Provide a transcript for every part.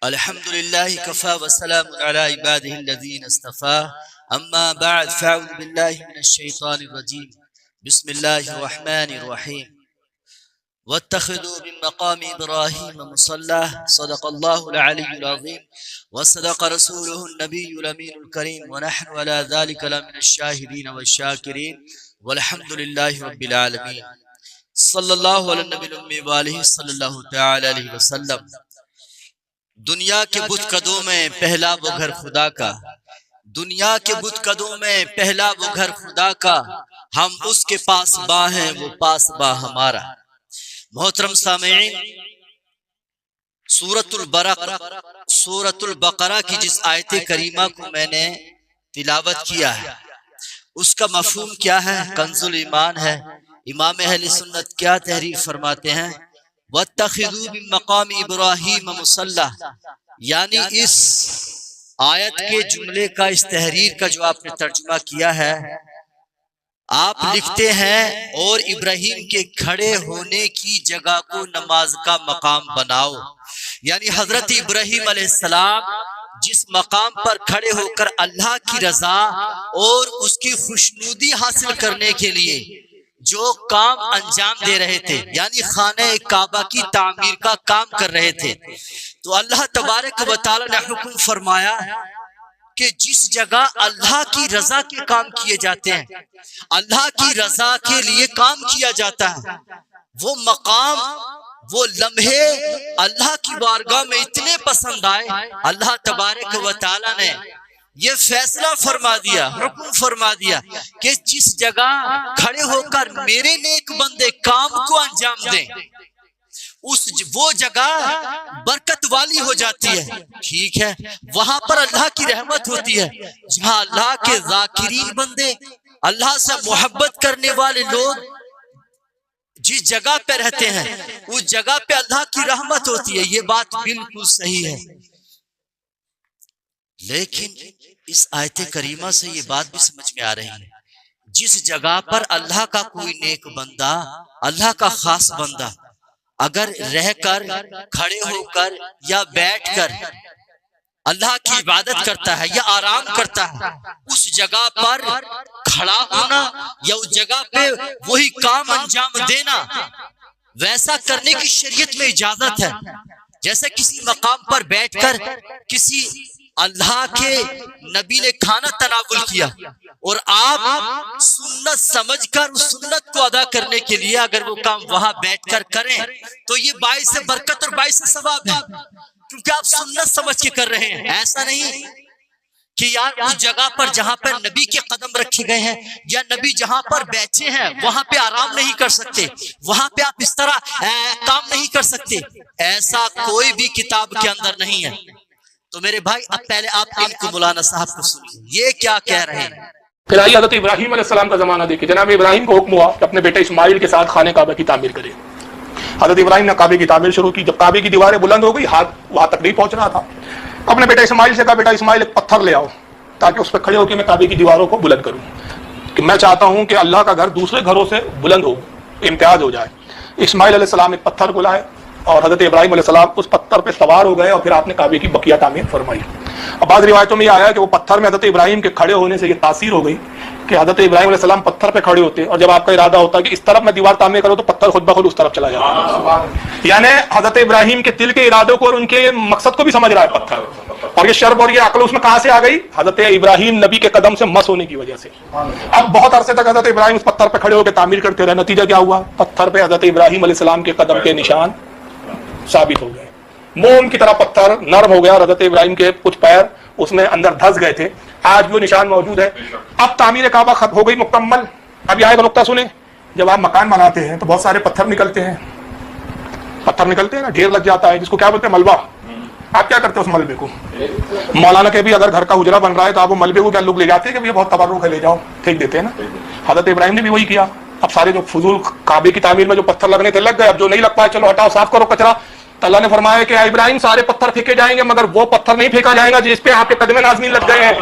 الحمد لله كفى وسلام على عباده الذين اصطفى أما بعد فأعوذ بالله من الشيطان الرجيم بسم الله الرحمن الرحيم واتخذوا من مقام إبراهيم مصلى صدق الله العلي العظيم وصدق رسوله النبي الأمين الكريم ونحن على ذلك لمن الشاهدين والشاكرين والحمد لله رب العالمين صلی اللہ علیہ نبی الأمی وآلہ صلی اللہ تعالی علیہ وسلم۔ دنیا کے بت قدوں میں پہلا وہ گھر خدا کا، دنیا کے بت قدوں میں پہلا وہ گھر خدا کا، ہم اس کے پاس با ہیں وہ پاس با ہمارا۔ محترم سامعین، سورۃ البقرہ کی جس آیت کریمہ کو میں نے تلاوت کیا ہے اس کا مفہوم کیا ہے؟ کنز الایمان ہے۔ امام اہل سنت کیا تحریر فرماتے ہیں؟ وَاتَّخِذُوا مِن مَقَامِ إِبْرَاهِيمَ مُصَلَّى، یعنی اس آیت کے جملے کا، اس تحریر کا جو آپ نے ترجمہ کیا ہے، آپ لکھتے ہیں اور ابراہیم کے کھڑے ہونے کی جگہ کو نماز کا مقام بناؤ۔ یعنی حضرت ابراہیم علیہ السلام جس مقام پر کھڑے ہو کر اللہ کی رضا اور اس کی خوشنودی حاصل کرنے کے لیے جو کام انجام دے رہے تھے، یعنی خانہ کعبہ کی تعمیر کا کام کر رہے تھے، تو اللہ تبارک و تعالی نے حکم فرمایا کہ جس جگہ اللہ کی رضا کے کام کیے جاتے ہیں، اللہ کی رضا کے لیے کام کیا جاتا ہے، وہ مقام، وہ لمحے اللہ کی بارگاہ میں اتنے پسند آئے، اللہ تبارک و تعالی نے یہ فیصلہ فرما دیا، حکم فرما دیا کہ جس جگہ کھڑے ہو کر میرے نیک بندے کام کو انجام دیں، وہ جگہ برکت والی ہو جاتی ہے۔ ٹھیک ہے، وہاں پر اللہ کی رحمت ہوتی ہے۔ جہاں اللہ کے ذاکرین بندے، اللہ سے محبت کرنے والے لوگ جس جگہ پہ رہتے ہیں اس جگہ پہ اللہ کی رحمت ہوتی ہے، یہ بات بالکل صحیح ہے۔ لیکن اس آیت کریمہ سے یہ بات بھی سمجھ میں آ رہی ہے، جس جگہ پر اللہ کا کوئی نیک بندہ، اللہ کا خاص بندہ اگر رہ کر، کھڑے ہو کر یا بیٹھ کر اللہ کی عبادت کرتا ہے یا آرام کرتا ہے، اس جگہ پر کھڑا ہونا یا اس جگہ پہ وہی کام انجام دینا، ویسا کرنے کی شریعت میں اجازت ہے۔ جیسے کسی مقام پر بیٹھ کر کسی اللہ کے نبی نے کھانا تناول کیا اور آپ سنت سمجھ کر اس سنت کو ادا کرنے کے لیے اگر وہ کام وہاں بیٹھ کر کریں تو یہ باعث برکت اور باعث ثواب ہے، کیونکہ آپ سنت سمجھ کے کر رہے ہیں۔ ایسا نہیں کہ یار اس جگہ پر جہاں پر نبی کے قدم رکھے گئے ہیں یا نبی جہاں پر بیٹھے ہیں وہاں پہ آرام نہیں کر سکتے، وہاں پہ آپ اس طرح کام نہیں کر سکتے، ایسا کوئی بھی کتاب کے اندر نہیں ہے۔ تو میرے بھائی اب پہلے آپ ان کو مولانا صاحب کو سنیے یہ کیا کہہ رہے ہیں۔ پھر آئیے حضرت ابراہیم علیہ السلام کا زمانہ دیکھیں۔ جناب ابراہیم کو حکم ہوا کہ اپنے بیٹے اسماعیل کے ساتھ خانہ کعبہ کی تعمیر کرے۔ حضرت ابراہیم نے کعبے کی تعمیر شروع کی۔ جب کعبے کی دیواریں بلند ہو گئی، ہاتھ وہاں تک نہیں پہنچ رہا تھا، اپنے بیٹے اسماعیل سے کہا بیٹا اسماعیل ایک پتھر لے آؤ تاکہ اس پہ کھڑے ہو کے میں کعبے کی دیواروں کو بلند کروں، کہ میں چاہتا ہوں کہ اللہ کا گھر دوسرے گھروں سے بلند ہو، امتیاز ہو جائے۔ اسماعیل علیہ السلام ایک پتھر کو لائے اور حضرت ابراہیم علیہ السلام اس پتھر پہ سوار ہو گئے اور پھر آپ نے کعبے کی بقیہ تعمیر فرمائی۔ اب بعض روایتوں میں یہ آیا کہ وہ پتھر میں حضرت ابراہیم کے کھڑے ہونے سے یہ تاثیر ہو گئی کہ حضرت ابراہیم علیہ السلام پتھر پہ کھڑے ہوتے اور جب آپ کا ارادہ ہوتا کہ اس طرف میں دیوار تعمیر کروں تو پتھر خود بخود اس طرف چلا جاتا۔ یعنی حضرت ابراہیم کے دل کے ارادوں کو اور ان کے مقصد کو بھی سمجھ رہا ہے پتھر، اور یہ شرب اور یہ عقل اس میں کہاں سے آ گئی؟ حضرت ابراہیم نبی کے قدم سے مس ہونے کی وجہ سے۔ اب بہت عرصے تک حضرت ابراہیم اس پتھر پہ کھڑے ہو کے تعمیر کرتے رہے، نتیجہ کیا ہوا؟ پتھر پہ حضرت ابراہیم علیہ السلام کے قدم کے نشان ثابت ہو گئے، موم کی طرح پتھر نرم ہو گیا اور حضرت ابراہیم کے کچھ پیر اس میں اندر دھس گئے تھے، آج بھی وہ نشان موجود ہے۔ اب تعمیر کعبہ ختم ہو گئی مکمل۔ اب یہاں کا نقطہ سنیں، جب آپ مکان بناتے ہیں تو بہت سارے پتھر نکلتے ہیں، نا، ڈھیر لگ جاتا ہے جس کو کیا بولتے ہیں؟ ملبہ۔ آپ کیا کرتے ہیں اس ملبے کو؟ مولانا کے بھی اگر گھر کا اجرا بن رہا ہے تو آپ وہ ملبے کو کیا لوگ لے جاتے ہیں کہ یہ بہت تبرک ہے، لے جاؤ، پھینک دیتے ہیں نا۔ حضرت ابراہیم نے بھی وہی کیا۔ اب سارے جو فضول کعبے کی تعمیر میں جو پتھر لگنے تھے لگ گئے، اب جو نہیں لگ پائے چلو ہٹاؤ، صاف کرو کچرا، تو اللہ نے فرمایا کہ اے ابراہیم سارے پتھر پھینکے جائیں گے مگر وہ پتھر نہیں پھینکا جائے گا جس پہ آپ کے قدم نازمین لگ گئے ہیں.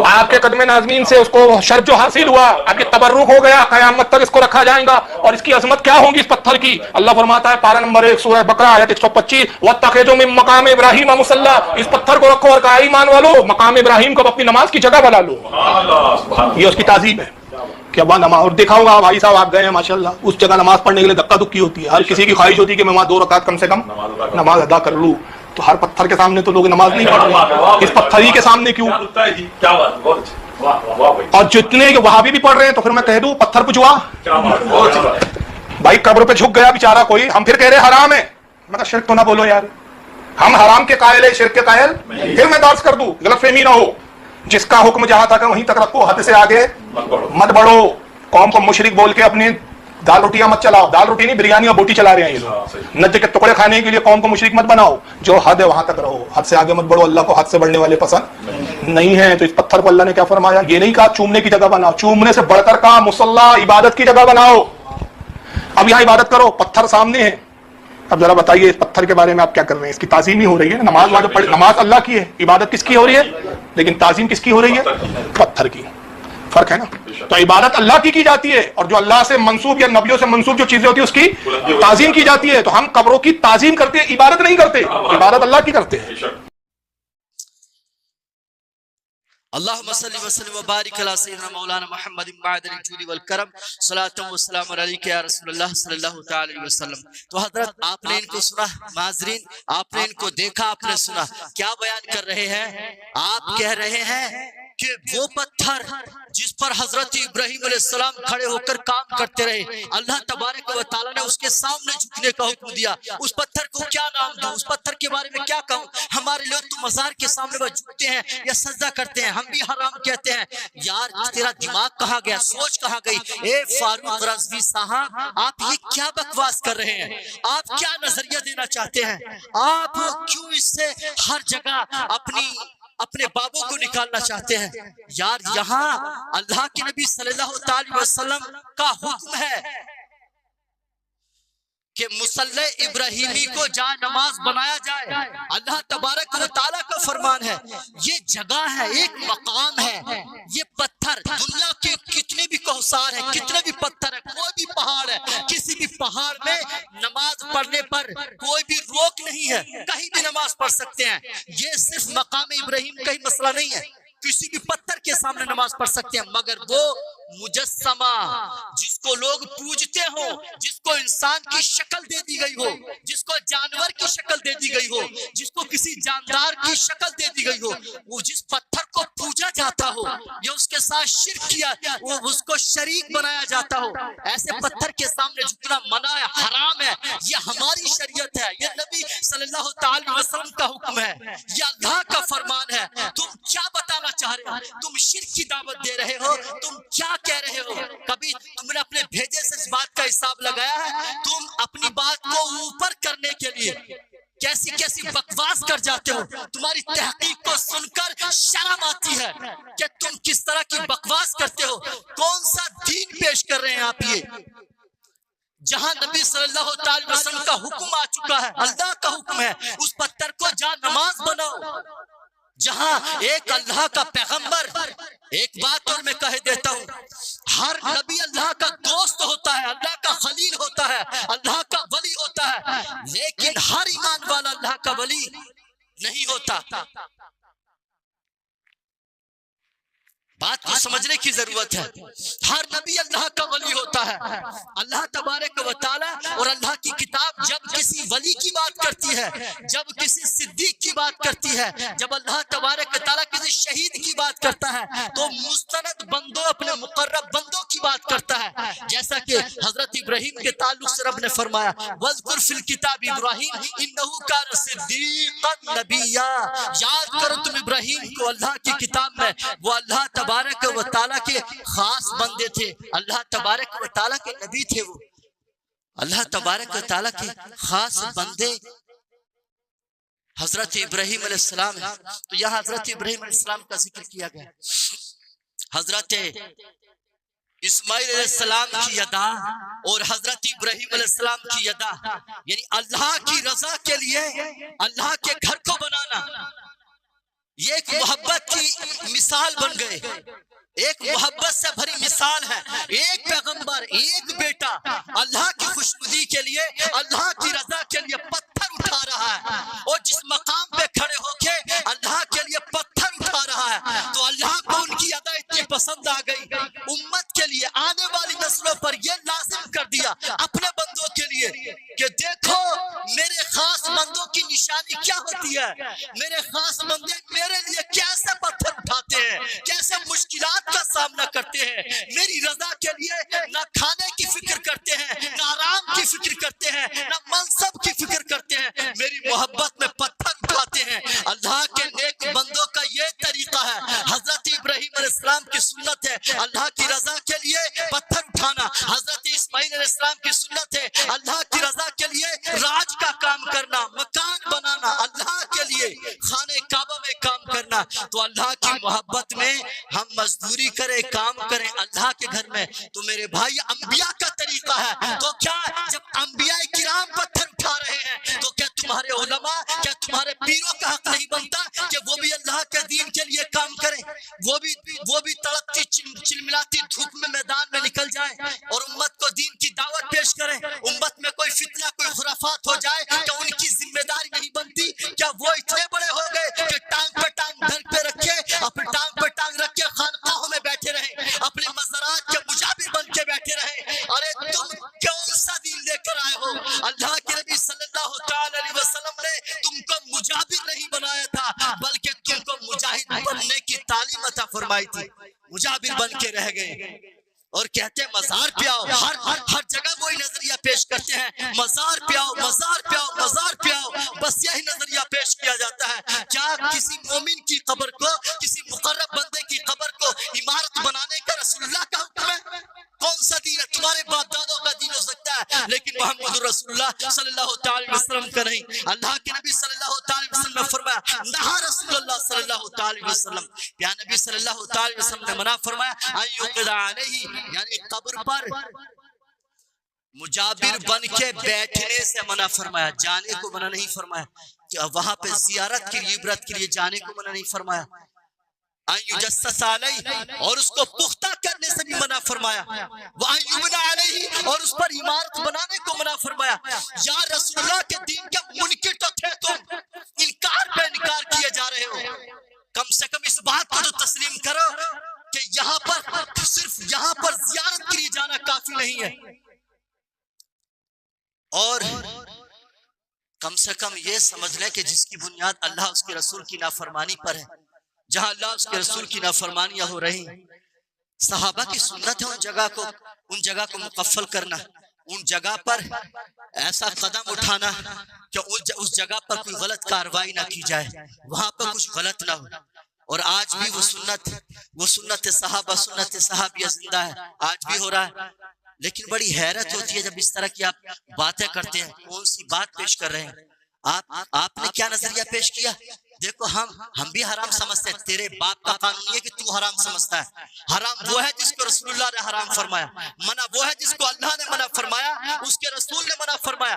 آپ کے قدم نازمین سے اس کو شرف جو حاصل ہوا, آپ کے تبرک ہو گیا, قیامت تک اس کو رکھا جائے گا. اور اس کی عظمت کیا ہوگی اس پتھر کی؟ اللہ فرماتا ہے پارہ نمبر 1 سورہ بقرہ آیت 125, وَاتَّخِذُوا مِن مَقَامِ إِبْرَاهِيمَ مُصَلًّى, اس پتھر کو رکھو اور کہا ایمان والو مقام ابراہیم کو اپنی نماز کی جگہ بنا لو. یہ اس کی تعظیم ہے کہ اب نماز. اور دیکھا ہوگا بھائی صاحب آپ گئے ہیں ماشاءاللہ, اس جگہ نماز پڑھنے کے لیے دھکا دھکی ہوتی ہے. ہر کسی کی خواہش ہوتی ہے کہ میں وہاں 2 رکعت کم سے کم نماز ادا کر لوں. تو ہر پتھر کے سامنے تو لوگ نماز نہیں پڑھ رہے, اس پتھر ہی کے سامنے کیوں؟ اور جتنے وہابی بھی پڑھ رہے ہیں تو پھر میں کہہ دوں پتھر پچوا بھائی قبر پہ جھک گیا بیچارہ کوئی, ہم پھر کہہ رہے حرام ہے. میں کہا شرک تو نہ بولو یار, ہم حرام کے قائل ہے شرک کے قائل. پھر میں درس کر دوں غلط فہمی نہ ہو. جس کا حکم جہاں تک ہے وہیں تک رکھو, حد سے آگے مت بڑھو. قوم کو مشرک بول کے اپنی دال روٹیاں مت چلاؤ. دال روٹی نہیں بریانی اور بوٹی چلا رہے ہیں یہ لوگ. نجے کے ٹکڑے کھانے کے لیے قوم کو مشرک مت بناؤ. جو حد ہے وہاں تک رہو, حد سے آگے مت بڑھو. اللہ کو حد سے بڑھنے والے پسند نہیں ہیں. تو اس پتھر کو اللہ نے کیا فرمایا؟ یہ نہیں کہا چومنے کی جگہ بناؤ, چومنے سے بڑھ کر کہا مصلی عبادت کی جگہ بناؤ. اب یہاں عبادت کرو, پتھر سامنے ہے. اب ذرا بتائیے اس پتھر کے بارے میں آپ کیا کر رہے ہیں؟ اس کی تعظیم ہی ہو رہی ہے. نماز اللہ کی ہے, عبادت کس کی ہو رہی ہے, لیکن تعظیم کس کی ہو رہی ہے؟ پتھر کی. فرق ہے نا. تو عبادت اللہ کی جاتی ہے, اور جو اللہ سے منسوب یا نبیوں سے منسوب جو چیزیں ہوتی ہیں اس کی تعظیم کی جاتی ہے. تو ہم قبروں کی تعظیم کرتے ہیں, عبادت نہیں کرتے. عبادت اللہ کی کرتے ہیں. اللہم صلی وسلم وبارک علی سیدنا مولانا محمد معدن الجود والکرم, صلاۃ و سلام علیک یا رسول اللہ صلی اللہ تعالی علیہ وسلم. تو حضرت آپ نے ان کو سنا, معاذرین آپ نے ان کو دیکھا, آپ نے سنا, کیا بیان کر رہے ہیں؟ آپ کہہ رہے ہیں کہ وہ پتھر جس پر حضرت ابراہیم علیہ السلام کھڑے ہو کر کام کرتے رہے, اللہ تبارک و تعالیٰ نے اس کے سامنے جھکنے کا حکم دیا. اس پتھر کو کیا نام دوں, اس پتھر کے بارے میں کیا کہوں؟ ہمارے لوگ تو مزار کے سامنے وہ جھکتے ہیں یا سجدہ کرتے ہیں, ہم بھی حرام کہتے ہیں. یار تیرا دماغ کہاں گیا, سوچ کہاں گئی؟ اے فاروق رضوی صاحب, آپ یہ کیا بکواس کر رہے ہیں؟ آپ کیا نظریہ دینا چاہتے ہیں؟ آپ کیوں اس سے ہر جگہ اپنے بابوں کو نکالنا چاہتے ہیں؟ یار یہاں اللہ کے نبی صلی اللہ تعالی وسلم کا حکم ہے کہ مصلی ابراہیمی کو جا نماز بنایا جائے. اللہ تبارک و تعالیٰ کا فرمان ہے. یہ جگہ ہے, ایک مقام ہے. یہ پتھر دنیا کے کتنے بھی کوثار ہیں, کتنے بھی پتھر ہیں, کوئی بھی پہاڑ ہے, کسی بھی پہاڑ میں نماز پڑھنے پر کوئی بھی روک نہیں ہے, کہیں بھی نماز پڑھ سکتے ہیں. یہ صرف مقام ابراہیم کا ہی مسئلہ نہیں ہے, کسی بھی پتھر کے سامنے نماز پڑھ سکتے ہیں. مگر وہ مجسمہ جس کو لوگ پوجتے ہو, جس کو انسان کی شکل دے دی گئی ہو, جس کو جانور کی شکل دے دی گئی ہو, جس کو کسی جاندار کی شکل دے دی گئی ہو, وہ جس پتھر کو پوجا جاتا ہو یا اس کے ساتھ شرک کیا, وہ اس کو شریک بنایا جاتا ہو, ایسے پتھر کے سامنے جھکنا منع ہے, حرام ہے. یہ ہماری شریعت ہے, یہ نبی صلی اللہ تعالی وسلم کا حکم ہے, یہ اللہ کا فرمان ہے. تم کیا بتانا چاہ رہے ہو؟ تم شرک کی دعوت دے رہے ہو, تم کیا کہہ رہے ہو؟ کبھی تم نے اپنے بھیجے سے اس بات کا حساب لگایا ہے؟ تم اپنی بات کو اوپر کرنے کے لیے کیسی کیسی بکواس کر جاتے ہو. تمہاری تحقیق کو سن کر شرم آتی ہے کہ تم کس طرح کی بکواس کرتے ہو. کون سا دین پیش کر رہے ہیں آپ؟ یہ جہاں نبی صلی اللہ تعالی وسلم کا حکم آ چکا ہے, اللہ کا حکم ہے, اس پتھر کو جا نماز بناؤ. جہاں ایک اللہ کا پیغمبر, ایک بات اور میں کہہ دیتا ہوں, ہر نبی اللہ کا دوست ہوتا ہے, اللہ کا خلیل ہوتا ہے, اللہ کا ولی ہوتا ہے, لیکن ہر ایمان والا اللہ کا ولی نہیں ہوتا. بات کو سمجھنے کی ضرورت ہے. ہر نبی اللہ کا ولی ہوتا ہے. اللہ تبارک و تعالی اور اللہ کی کتاب جب کسی ولی کی بات کرتی ہے, جب کسی صدیق کی بات کرتی ہے, جب اللہ تبارک و تعالی کسی شہید کی بات کرتا ہے, تو مستند بندوں, اپنے مقرب بندوں کی بات کرتا ہے. جیسا کہ حضرت ابراہیم کے تعلق سے رب نے فرمایا, وَاذْكُرْ فِي الْكِتَابِ إِبْرَاهِيمَ إِنَّهُ كَانَ صِدِّيقًا نَبِيًّا. یاد کرو تم ابراہیم کو اللہ کی کتاب میں, وہ اللہ تبارک و تعالیٰ کے خاص بندے تھے, اللہ تبارک و تعالیٰ کے نبی تھے. وہ اللہ تبارک و تعالیٰ کے خاص بندے حضرت ابراہیم علیہ السلام ہے. تو یہاں حضرت ابراہیم علیہ السلام کا ذکر کیا گیا. حضرت اسماعیل علیہ السلام کی ادا اور حضرت ابراہیم علیہ السلام کی ادا، یعنی اللہ کی رضا کے لیے اللہ کے گھر کو بنانا، یہ ایک محبت کی مثال بن گئے، ایک محبت سے بھری مثال ہے۔ ایک پیغمبر، ایک بیٹا اللہ کی خوشنودی کے لیے، اللہ کی رضا کے لیے پتھر اٹھا رہا ہے، اور جس مقام پہ کھڑے ہو کے اللہ کے لیے پتھر اٹھا رہا ہے، تو اللہ کو ان کی ادا اتنی پسند آ گئی، امت کے لیے، آنے والی نسلوں پر یہ لازم کر دیا اپنے بندوں کے لیے کہ دیکھو میرے خاص بندوں کی نشانی کیا ہوتی ہے، میرے خاص بندے میرے لیے کیسے پتھر اٹھاتے ہیں، کیسے مشکلات کا سامنا کرتے ہیں، میری رضا کے لیے نہ کھانے کی فکر کرتے ہیں، نہ آرام کی فکر کرتے ہیں، نہ منصب کی فکر کرتے ہیں، میری محبت میں پتھر اٹھاتے ہیں۔ اللہ کے نیک بندوں کا یہ طریقہ ہے، حضرت ابراہیم علیہ السلام کی سنت ہے اللہ کی رضا کے لیے پتھر اٹھانا، حضرت اسماعیل علیہ السلام کی سنت ہے اللہ کی رضا کے لیے راج کا کام کرنا، مکان بنانا، اللہ کے لیے خانہ کعبہ میں کام کرنا۔ تو اللہ کی محبت میں ہم مزدوری کریں، کام کریں اللہ کے گھر میں، تو میرے بھائی انبیاء کا طریقہ ہے۔ تو کیا جب انبیاء کرام پتھر اٹھا رہے ہیں تو کیا تمہارے علماء، کیا تمہارے پیروں کا حق نہیں بنتا کہ وہ بھی اللہ کے دین کے لیے کام کریں، وہ بھی تڑپتی چلملاتی دھوپ میں میدان میں نکل جائیں اور امت کو دین کی دعوت پیش کریں؟ امت میں کوئی فتنہ، کوئی خرافات ہو جائے تو ان کی ذمہ داری نہیں بنتی؟ کیا وہ اتنے بڑے ہو گئے کہ ٹانگ پہ ٹانگ گھر پہ رکھے، اپنی ٹانگ پہ ٹانگ رکھ کے خانقاہوں میں بیٹھے رہیں، اپنے مزارات کے مجابر بن کے بیٹھے رہیں؟ ارے تم کون سا دین لے کر آئے ہو؟ اللہ کے نبی صلی اللہ تعالی علیہ وسلم نے تم کو مجابر نہیں بنایا تھا، بلکہ تم کو مجاہد بننے کی تعلیم عطا فرمائی تھی۔ مجابر بن کے رہ گئے اور کہتے ہیں مزار پہ آؤ، ہر جگہ وہی نظریہ پیش کرتے ہیں، مزار پہ آؤ، مزار پہ آؤ، مزار پہ آؤ، بس یہی نظریہ پیش کیا جاتا ہے۔ کیا کسی مومن کی قبر کو، کسی مقرب بندے کی قبر کو عمارت بنانے کا رسول اللہ کا حکم ہے؟ کون سا دین ہے؟ تمہارے باپ دادوں کا دین ہو سکتا ہے لیکن محمد رسول اللہ صلی اللہ تعالی وسلم کا نہیں۔ اللہ کے نبی صلی اللہ تعالی وسلم نے فرمایا، نہا رسول اللہ صلی اللہ تعالی وسلم، یا نبی صلی اللہ تعالی وسلم نے منع فرمایا ان یقضى علیہ، یعنی قبر پر مجابر بن کے بیٹھنے سے منع فرمایا، جانے کو منع نہیں فرمایا، کہ وہاں پہ زیارت کے لیے، عبرت کے لیے جانے کو منع نہیں فرمایا۔ ان یجسس علیہ، اور اس کو پختہ کرنے سے بھی منع فرمایا، وان یبنى علیہ، اور اس پر عمارت بنانے کو منع فرمایا۔ یا رسول اللہ کے دین کے منکر تو تھے تم، انکار پہ انکار کیے جا رہے ہو، کم سے کم اس بات کو تو تسلیم کرو کہ یہاں پر صرف یہاں پر زیارت کے لیے جانا کافی نہیں ہے، اور کم سے کم یہ سمجھ لیں کہ جس کی بنیاد اللہ اس کے رسول کی نافرمانی پر ہے، جہاں اللہ اس کے رسول کی نافرمانیاں ہو رہی ہیں، صحابہ کی سنت ہے ان جگہ کو مقفل کرنا، ان جگہ پر ایسا قدم اٹھانا کہ اس جگہ پر کوئی غلط کاروائی نہ کی جائے، وہاں پر کچھ غلط نہ ہو۔ اور آج بھی وہ سنت صحابہ، سنت صحابیہ زندہ ہے، آج بھی ہو رہا ہے۔ لیکن بڑی حیرت ہوتی ہے جب اس طرح کی آپ باتیں کرتے ہیں۔ کون سی بات پیش کر رہے ہیں آپ نے کیا نظریہ پیش کیا؟ دیکھو ہم بھی حرام سمجھتے ہیں، تیرے باپ کا قانون یہ کہ تو حرام سمجھتا ہے۔ حرام وہ ہے جس کو رسول اللہ نے حرام فرمایا، منع وہ ہے جس کو اللہ نے منع فرمایا، اس کے رسول نے منع فرمایا۔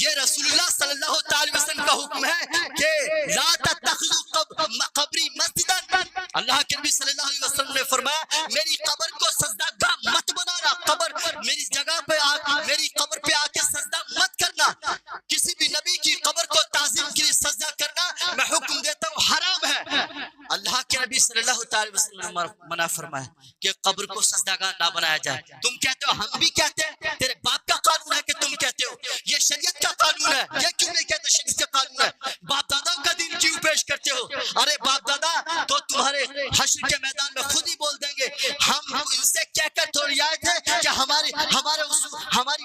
یہ رسول اللہ صلی اللہ تعالی وسلم کا حکم ہے کہ لا تتخذوا قبری مسجدا، اللہ کے نبی صلی اللہ علیہ وسلم نے فرمایا میری قبر کو سجدہ گاہ مت بنانا، میری جگہ پہ میری قبر پہ آ کے سجدہ مت کرنا، کسی بھی نبی کی قبر کو تعظیم کے لیے سجدہ کرنا میں حکم دیتا ہوں حرام ہے۔ اللہ کے نبی صلی اللہ تعالی وسلم نے منع فرمایا کہ قبر کو سجدہ گاہ نہ بنایا جائے۔ تم کہتے ہو، ہم بھی کہتے ہیں، تیرے باپ کا قانون ہے کہ تم کہتے ہو یہ شریعت کا قانون ہے، یہ کیوں نہیں کہتے شریعت کا قانون ہے؟ باپ دادا کا دین کیوں پیش کرتے ہو؟ ارے باپ دادا تو تمہارے حشر کے میدان میں خود ہی بول دیں گے، ہم ان سے کہہ کر تھوڑی آئے تھے کہ ہماری